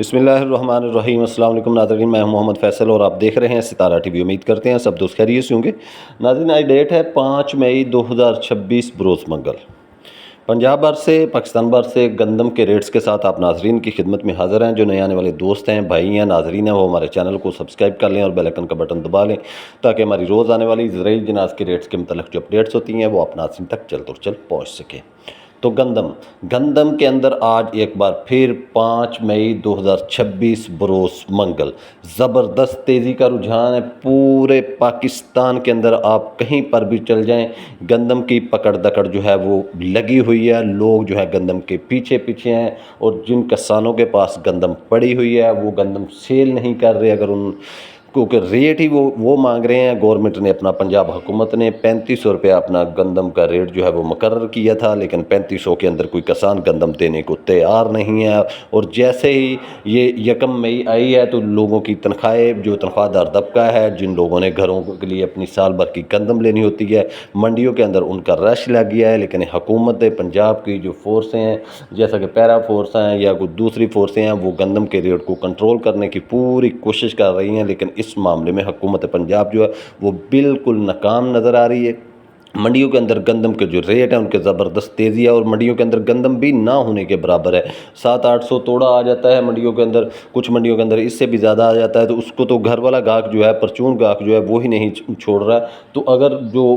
بسم اللہ الرحمن الرحیم۔ السلام علیکم ناظرین، میں ہوں محمد فیصل اور آپ دیکھ رہے ہیں ستارہ ٹی وی۔ امید کرتے ہیں سب دوست خیریت سے ہوں گے۔ ناظرین، آج ڈیٹ ہے 5 مئی 2026 بروز منگل۔ پنجاب بھر سے، پاکستان بھر سے گندم کے ریٹس کے ساتھ آپ ناظرین کی خدمت میں حاضر ہیں۔ جو نئے آنے والے دوست ہیں، بھائی ہیں، ناظرین ہیں، وہ ہمارے چینل کو سبسکرائب کر لیں اور بیل آئکن کا بٹن دبا لیں تاکہ ہماری روز آنے والی زرعی جناز کے ریٹس کے متعلق جو اپڈیٹس ہوتی ہیں وہ آپ ناظرین تک جلد اور جلد پہنچ سکیں۔ تو گندم کے اندر آج ایک بار پھر 5 مئی 2026 بروز منگل زبردست تیزی کا رجحان ہے۔ پورے پاکستان کے اندر آپ کہیں پر بھی چل جائیں، گندم کی پکڑ دکڑ جو ہے وہ لگی ہوئی ہے۔ لوگ جو ہے گندم کے پیچھے ہیں اور جن کسانوں کے پاس گندم پڑی ہوئی ہے وہ گندم سیل نہیں کر رہے، کیونکہ ریٹ ہی وہ مانگ رہے ہیں۔ گورنمنٹ نے پنجاب حکومت نے 3500 روپیہ اپنا گندم کا ریٹ جو ہے وہ مقرر کیا تھا، لیکن 3500 کے اندر کوئی کسان گندم دینے کو تیار نہیں ہے۔ اور جیسے ہی یہ 1 مئی آئی ہے تو لوگوں کی تنخواہیں، جو تنخواہ دار طبقہ ہے، جن لوگوں نے گھروں کے لیے اپنی سال بھر کی گندم لینی ہوتی ہے، منڈیوں کے اندر ان کا رش لگ گیا ہے۔ لیکن حکومت پنجاب کی جو فورسیں ہیں، جیسا کہ پیرا فورس ہیں یا کوئی دوسری فورسیں ہیں، وہ گندم کے ریٹ کو کنٹرول کرنے کی پوری کوشش کر رہی ہیں، لیکن اس معاملے میں حکومت پنجاب جو ہے وہ بالکل ناکام نظر آ رہی ہے۔ منڈیوں کے اندر گندم کے جو ریٹ ہیں ان کے زبردست تیزی ہے اور منڈیوں کے اندر گندم بھی نہ ہونے کے برابر ہے۔ 700-800 توڑا آ جاتا ہے منڈیوں کے اندر، کچھ منڈیوں کے اندر اس سے بھی زیادہ آ جاتا ہے، تو اس کو تو گھر والا گاہک جو ہے، پرچون گاہک جو ہے، وہ ہی نہیں چھوڑ رہا ہے۔ تو اگر جو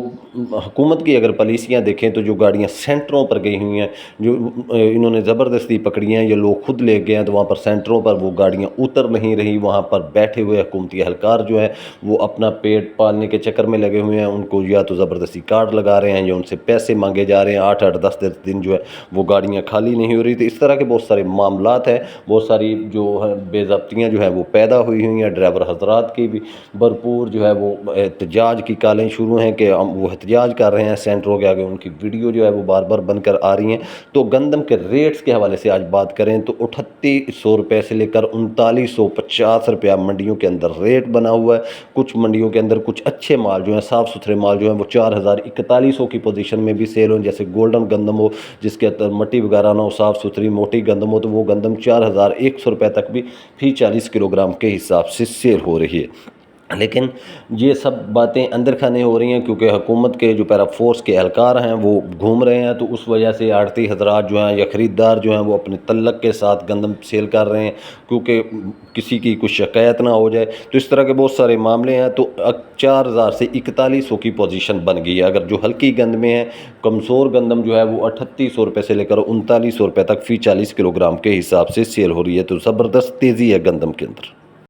حکومت کی پالیسیاں دیکھیں تو جو گاڑیاں سینٹروں پر گئی ہوئی ہیں، جو انہوں نے زبردستی پکڑی ہیں یا لوگ خود لے گئے ہیں، تو وہاں پر سینٹروں پر وہ گاڑیاں اتر نہیں رہی۔ وہاں پر بیٹھے ہوئے حکومتی اہلکار جو ہے وہ اپنا پیٹ پالنے کے چکر میں لگے ہوئے ہیں۔ ان کو یا تو زبردستی کارڈ لگا رہے ہیں یا ان سے پیسے مانگے جا رہے ہیں۔ 8-8 10 دن جو ہے وہ گاڑیاں خالی نہیں ہو رہی تھی۔ اس طرح کے بہت سارے معاملات ہیں، بہت ساری جو بے ضابطیاں جو ہیں وہ پیدا ہوئی ہیں۔ ڈرائیور حضرات کی بھی بھرپور جو ہے وہ احتجاج کی کالیں شروع ہیں کہ وہ احتجاج کر رہے ہیں سینٹروں کے آگے، ان کی ویڈیو جو ہے وہ بار بار بن کر آ رہی ہیں۔ تو گندم کے ریٹس کے حوالے سے آج بات کریں تو 3800 روپے سے لے کر 3950 روپیہ منڈیوں کے اندر ریٹ بنا ہوا ہے۔ کچھ منڈیوں کے اندر کچھ اچھے مال جو ہیں، صاف ستھرے مال جو ہیں، وہ 4100 کی پوزیشن میں بھی سیل ہوں، جیسے گولڈن گندم ہو جس کے اندر مٹی وغیرہ نہ ہو، صاف ستھری موٹی گندم ہو، تو وہ گندم 4100 روپے تک بھی فی 40 کلو گرام کے حساب سے سیل ہو رہی ہے۔ لیکن یہ سب باتیں اندر کھانے ہو رہی ہیں کیونکہ حکومت کے جو پیرا فورس کے اہلکار ہیں وہ گھوم رہے ہیں، تو اس وجہ سے آڑتی حضرات جو ہیں یا خریدار جو ہیں وہ اپنے تلق کے ساتھ گندم سیل کر رہے ہیں کیونکہ کسی کی کچھ شکایت نہ ہو جائے۔ تو اس طرح کے بہت سارے معاملے ہیں۔ تو 4000 سے 4100 کی پوزیشن بن گئی ہے۔ اگر جو ہلکی گندمیں ہیں، کمزور گندم جو ہے وہ 3800 روپے سے لے کر 3900 روپے تک فی 40 کلو گرام کے حساب سے سیل ہو رہی ہے۔ تو زبردست تیزی ہے گندم کے اندر۔